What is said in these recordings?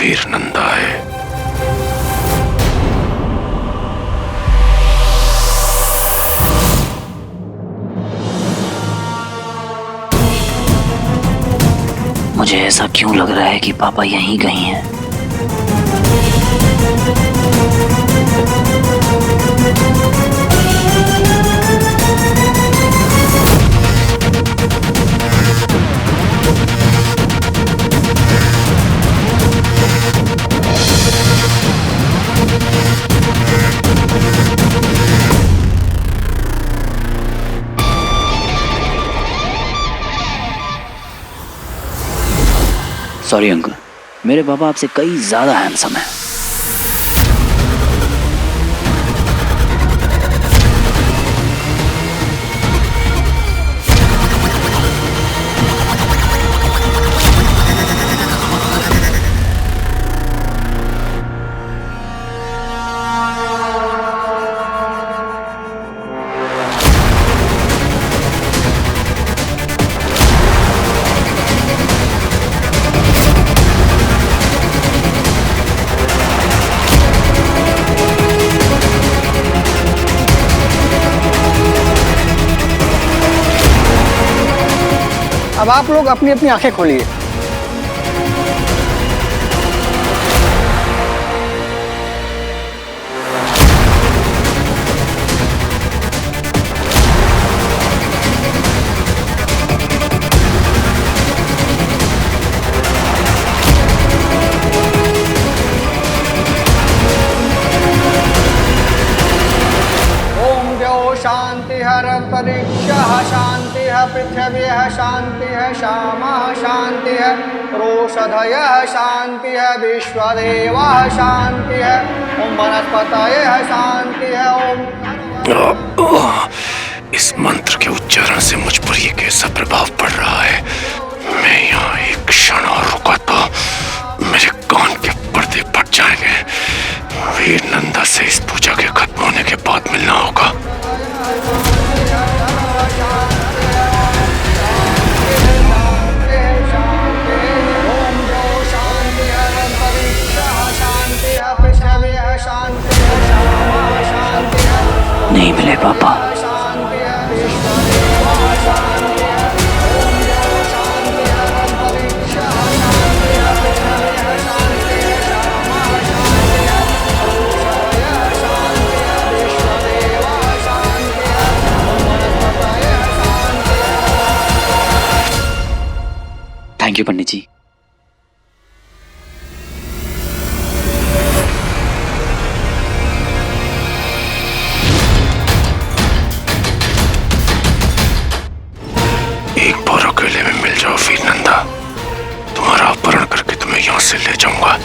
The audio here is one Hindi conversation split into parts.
वीर नंदा है। मुझे ऐसा क्यों लग रहा है कि पापा यहीं कहीं हैं। सॉरी अंकल, मेरे पापा आपसे कई ज्यादा हैंडसम हैं। अब आप लोग अपनी अपनी आंखें खोलिए। शांति परीक्षा शांति पृथ्वी शांति श्यामा शांति रोषधय शांति विश्वदेव शांति ओम वनस्पतये शांति ओम। इस मंत्र के उच्चारण से मुझ पर ये कैसा प्रभाव पड़ रहा है। मैं यहाँ एक क्षण और रुका तो मेरे कान के पर्दे फट जाएंगे। वीर नंदा से इस पूजा के खत्म होने के बाद मिलना होगा। नहीं मिले पापा। थैंक यू पंडित जी। एक बार अकेले में मिल जाओ वीर नंदा, तुम्हारा अपहरण करके तुम्हें यहाँ से ले जाऊंगा।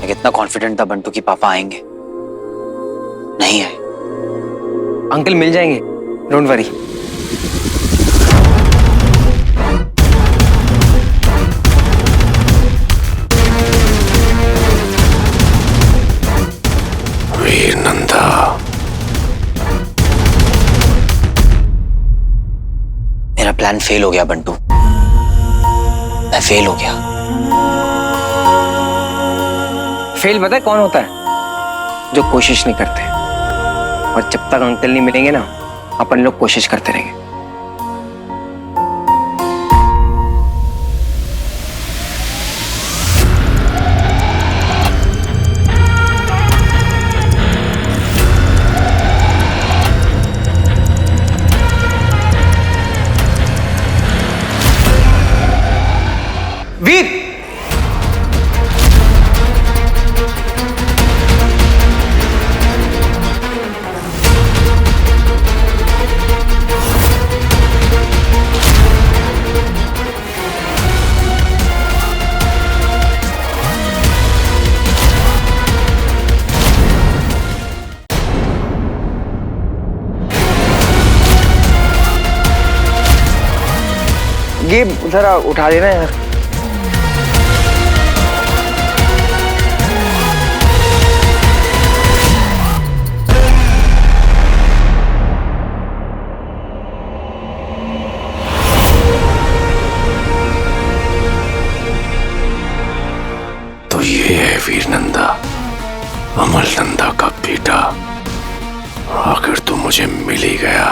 मैं कितना कॉन्फिडेंट था बंटू कि पापा आएंगे, नहीं आए। अंकल मिल जाएंगे, डोंट वरी। वीर नंदा, मेरा प्लान फेल हो गया बंटू, मैं फेल हो गया। फेल पता है कौन होता है? जो कोशिश नहीं करते। और जब तक अंकल नहीं मिलेंगे ना, अपन लोग कोशिश करते रहेंगे। वीर, ये जरा उठा देना यार। वीर नंदा, अमल नंदा का बेटा, आखिर तो मुझे मिल ही गया।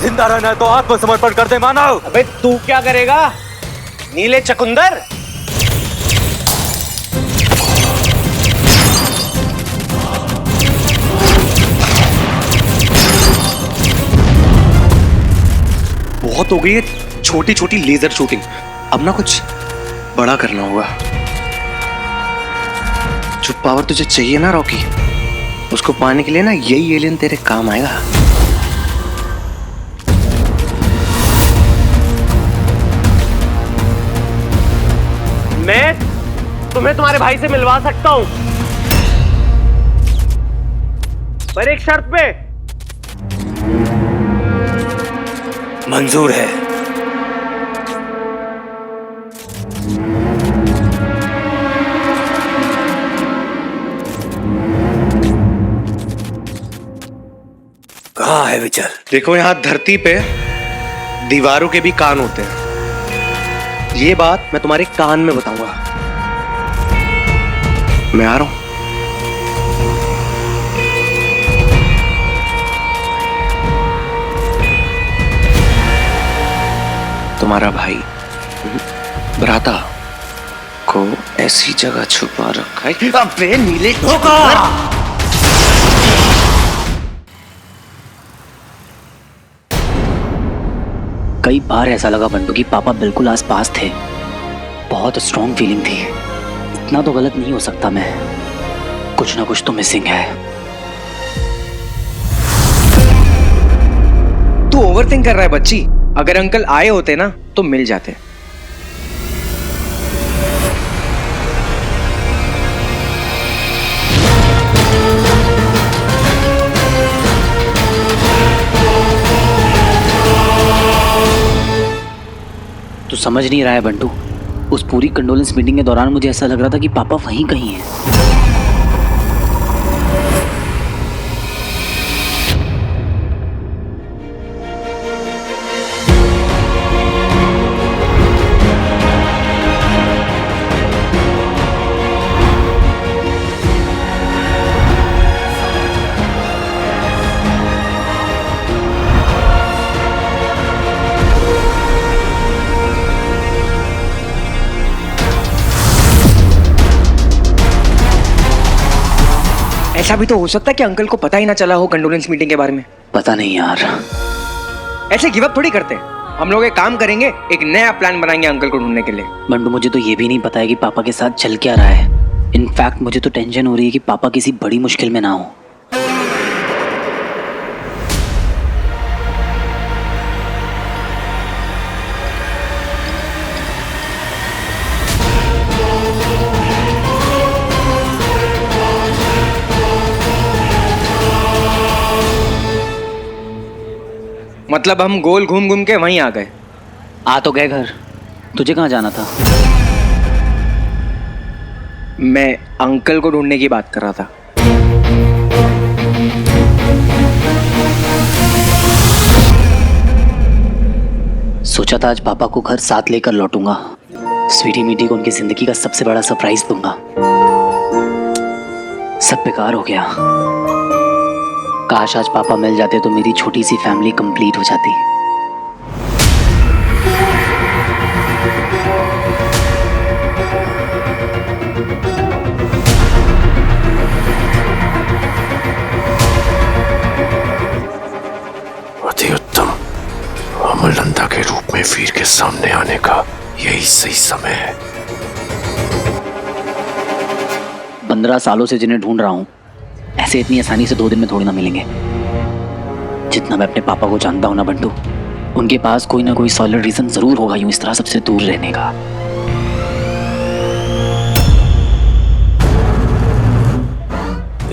जिंदा रहना है तो आत्मसमर्पण कर दे मानव। अबे तू क्या करेगा नीले चकुंदर? बहुत हो गई है छोटी छोटी लेजर शूटिंग, अब ना कुछ बड़ा करना होगा। जो पावर तुझे चाहिए ना रॉकी, उसको पाने के लिए ना यही एलियन तेरे काम आएगा। मैं तुम्हें तुम्हारे भाई से मिलवा सकता हूं, पर एक शर्त पे। मंजूर है। कहाँ है विचल? देखो यहाँ धरती पे दीवारों के भी कान होते हैं, ये बात मैं तुम्हारे कान में बताऊंगा। मैं आ रहा हूं। तुम्हारा भाई भ्राता को ऐसी जगह छुपा रखा है। अबे नीले कई बार ऐसा लगा बंटू कि पापा बिल्कुल आसपास थे, बहुत स्ट्रॉन्ग फीलिंग थी। इतना तो गलत नहीं हो सकता मैं, कुछ ना कुछ तो मिसिंग है। तू ओवरथिंक कर रहा है बच्ची, अगर अंकल आए होते ना तो मिल जाते। तू समझ नहीं रहा है बंटू, उस पूरी कंडोलेंस मीटिंग के दौरान मुझे ऐसा लग रहा था कि पापा वहीं कहीं हैं। ऐसा भी तो हो सकता है कि अंकल को पता ही ना चला हो कंडोलेंस मीटिंग के बारे में। पता नहीं यार। ऐसे गिव अप थोड़ी करते हैं हम लोग। एक काम करेंगे, एक नया प्लान बनाएंगे अंकल को ढूंढने के लिए। बंटू मुझे तो ये भी नहीं पता है कि पापा के साथ चल क्या रहा है। इनफैक्ट मुझे तो टेंशन हो रही है कि पापा किसी बड़ी मुश्किल में ना हो। मतलब हम गोल घूम घूम के वहीं आ गए। आ तो गए घर, तुझे कहाँ जाना था? मैं अंकल को ढूंढने की बात कर रहा था। सोचा था आज पापा को घर साथ लेकर लौटूंगा, स्वीटी मीटी को उनकी जिंदगी का सबसे बड़ा सरप्राइज दूंगा। सब बेकार हो गया। काश आज पापा मिल जाते तो मेरी छोटी सी फैमिली कंप्लीट हो जाती। अति उत्तम, अमलनंदा के रूप में वीर के सामने आने का यही सही समय है। 15 सालों से जिन्हें ढूंढ रहा हूं, ऐसे इतनी आसानी से 2 दिन में थोड़ी ना मिलेंगे। जितना मैं अपने पापा को जानता हूं ना बंटू, उनके पास कोई ना कोई सॉलिड रीजन जरूर होगा यूं इस तरह सबसे दूर रहने का।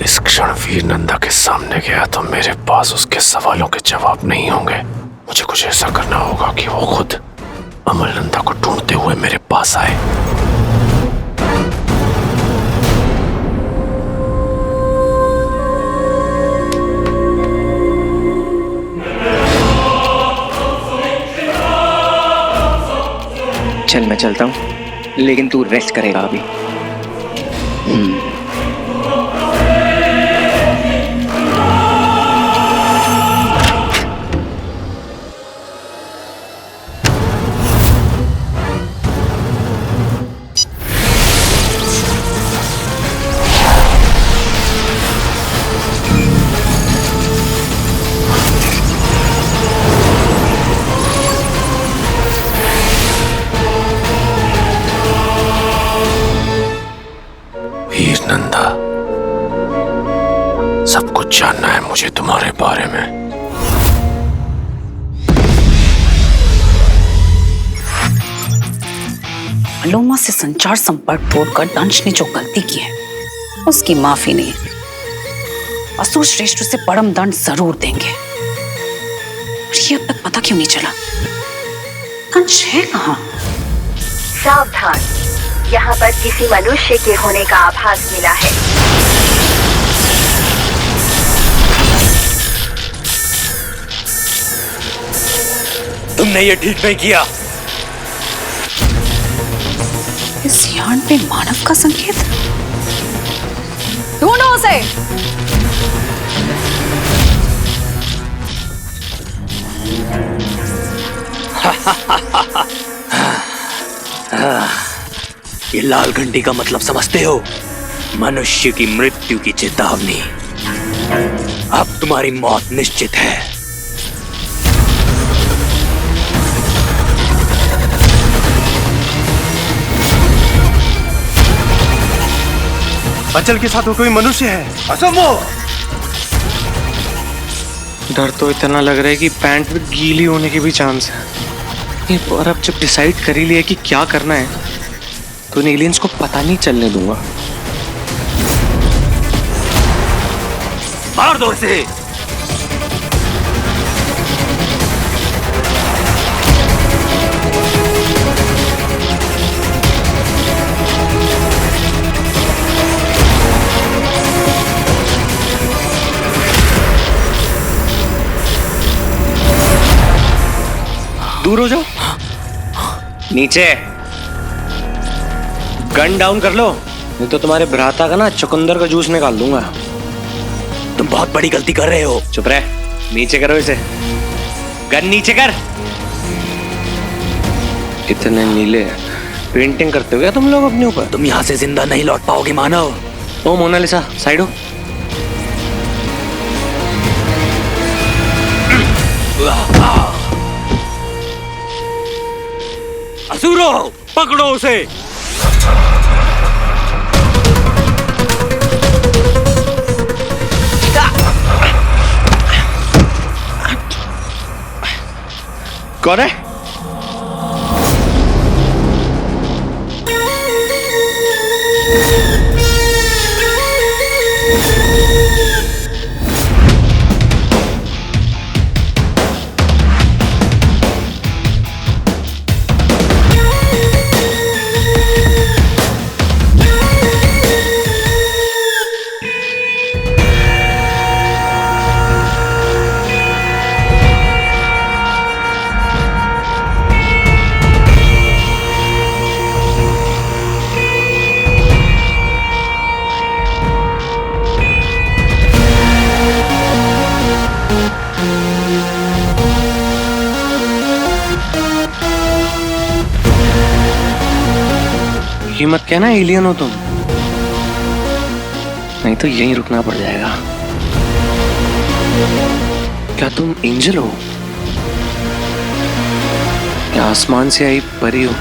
इस क्षण वीर नंदा के सामने गया तो मेरे पास उसके सवालों के जवाब नहीं होंगे। मुझे कुछ ऐसा करना होगा कि वो खुद अमरनंदा को ढूंढते हुए मेरे पास आए। चल मैं चलता हूँ, लेकिन तू रेस्ट करेगा अभी। वीर नंदा, सब कुछ जानना है मुझे तुम्हारे बारे में। लोमा से संचार संपर्क तोड़कर दंश ने जो गलती की है उसकी माफी नहीं। असुर श्रेष्ठ उसे परम दंड जरूर देंगे। और ये अब तक पता क्यों नहीं चला? दंश है कहाँ? सावधान, यहाँ पर किसी मनुष्य के होने का आभास मिला है। तुमने ये ठीक नहीं किया। इस यान पे मानव का संकेत। ढूंढो उसे। ये लाल घंटी का मतलब समझते हो? मनुष्य की मृत्यु की चेतावनी। अब तुम्हारी मौत निश्चित है। अंचल के साथ वो कोई मनुष्य है। असंभव। डर तो इतना लग रहा है कि पैंट में गीली होने के भी चांस है। ये और अब जब डिसाइड कर ही लिया कि क्या करना है, तो इन एलियंस को पता नहीं चलने दूंगा। मार दो इसे। दूर हो जाओ। नीचे गन डाउन कर लो, नहीं तो तुम्हारे भ्राता का ना चुकंदर का जूस निकाल दूंगा। तुम बहुत बड़ी गलती कर रहे हो। चुप रहे। नीचे करो इसे। गन नीचे कर। इतने नीले पेंटिंग करते हो क्या तुम लोग अपने ऊपर? तुम यहाँ से जिंदा नहीं लौट पाओगे मानव। ओ मोनालिसा, साइड हो। असुरो, पकड़ो उसे। कौन है? ये मत कहना एलियन हो तुम, नहीं तो यहीं रुकना पड़ जाएगा। क्या तुम एंजल हो या आसमान से आई परी हो?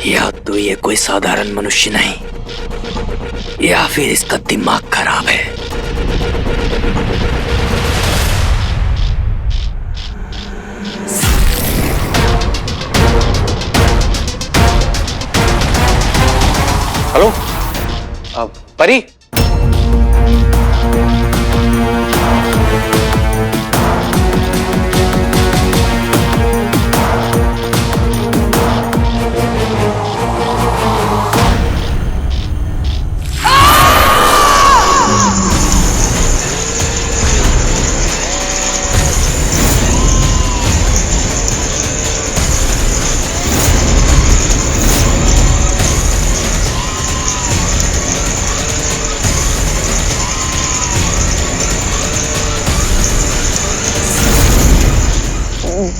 या तो ये कोई साधारण मनुष्य नहीं, या फिर इसका दिमाग खराब है। हेलो, परी।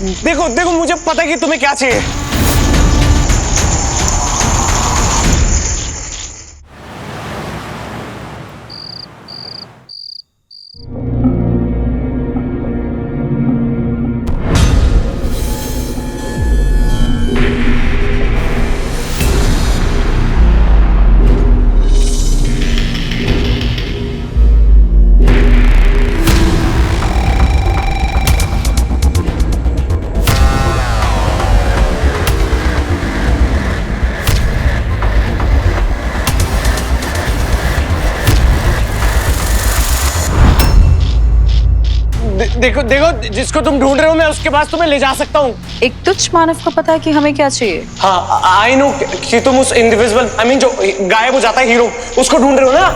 देखो देखो, मुझे पता है कि तुम्हें क्या चाहिए। देखो देखो, जिसको तुम ढूंढ रहे हो मैं उसके पास तुम्हें ले जा सकता हूँ। एक तुच्छ मानव को पता है कि हमें क्या चाहिए। हाँ, आई नो कि तुम उस इनविजिबल, आई मीन जो गायब हो जाता है हीरो, उसको ढूंढ रहे हो ना।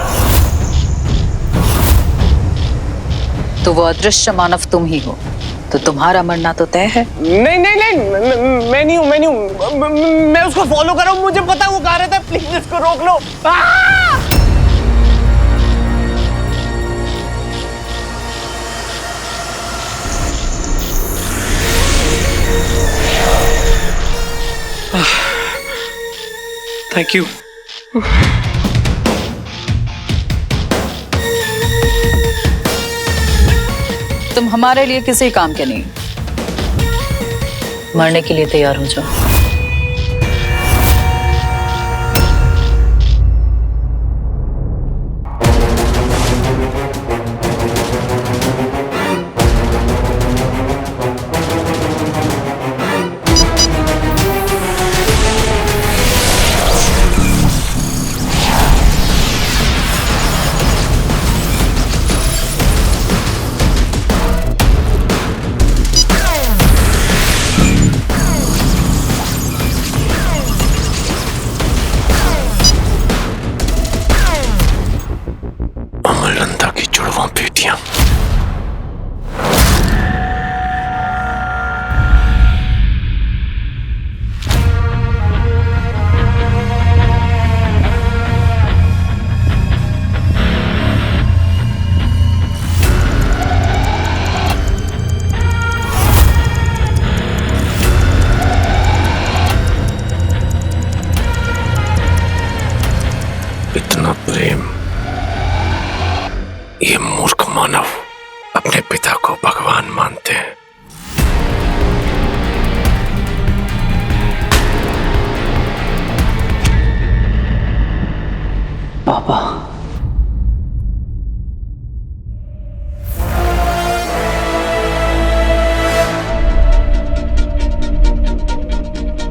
तो वो अदृश्य मानव तुम ही हो, तो तुम्हारा मरना तो तय है। नहीं नहीं नहीं, मैं नहीं हूँ, मैं उसको फॉलो कर रहा हूँ। मुझे पता है वो कहाँ रहता है, प्लीज इसको रोक लो। Thank you. तुम हमारे लिए किसी काम के नहीं, मरने के लिए तैयार हो जाओ। अमरनंदा की जुड़वा बेटियां। इतना प्रेम ये मूर्ख मानव अपने पिता को भगवान मानते हैं। पापा,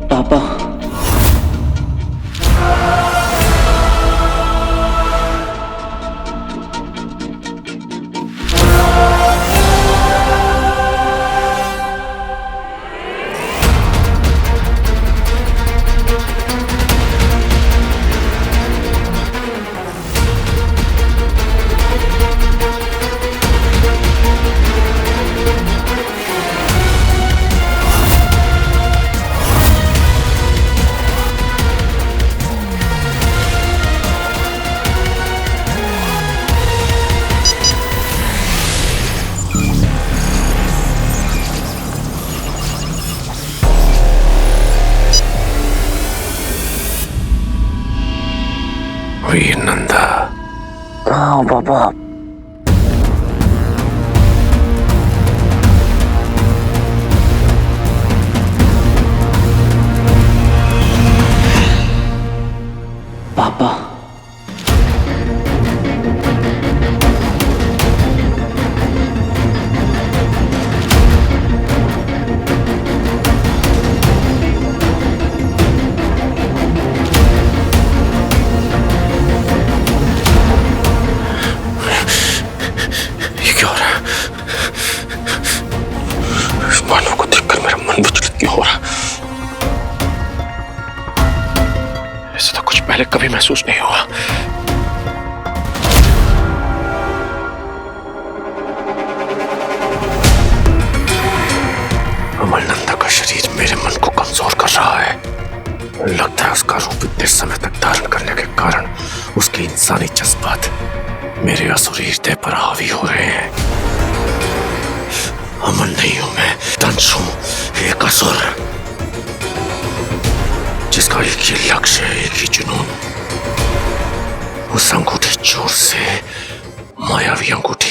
पापा, वीर नंदा। कहाँ हो पापा? पापा, ये क्या हो रहा है? इस मानव को देखकर मेरा मन विचलित क्यों हो रहा? ऐसा तो कुछ पहले कभी महसूस नहीं हुआ। अमरनंदा का शरीर मेरे मन को कमजोर कर रहा है। लगता है उसका रूप इतने समय तक धारण करने के कारण उसके इंसानी जज्बात मेरे असुरी हृदय पर हावी हो रहे हैं। अमल नहीं हूं मैं, तन अंश हूं, एक असुर, जिसका एक ही लक्ष्य है, एक ही जुनून। उस अंगूठे चोर से, मायावी अंगूठे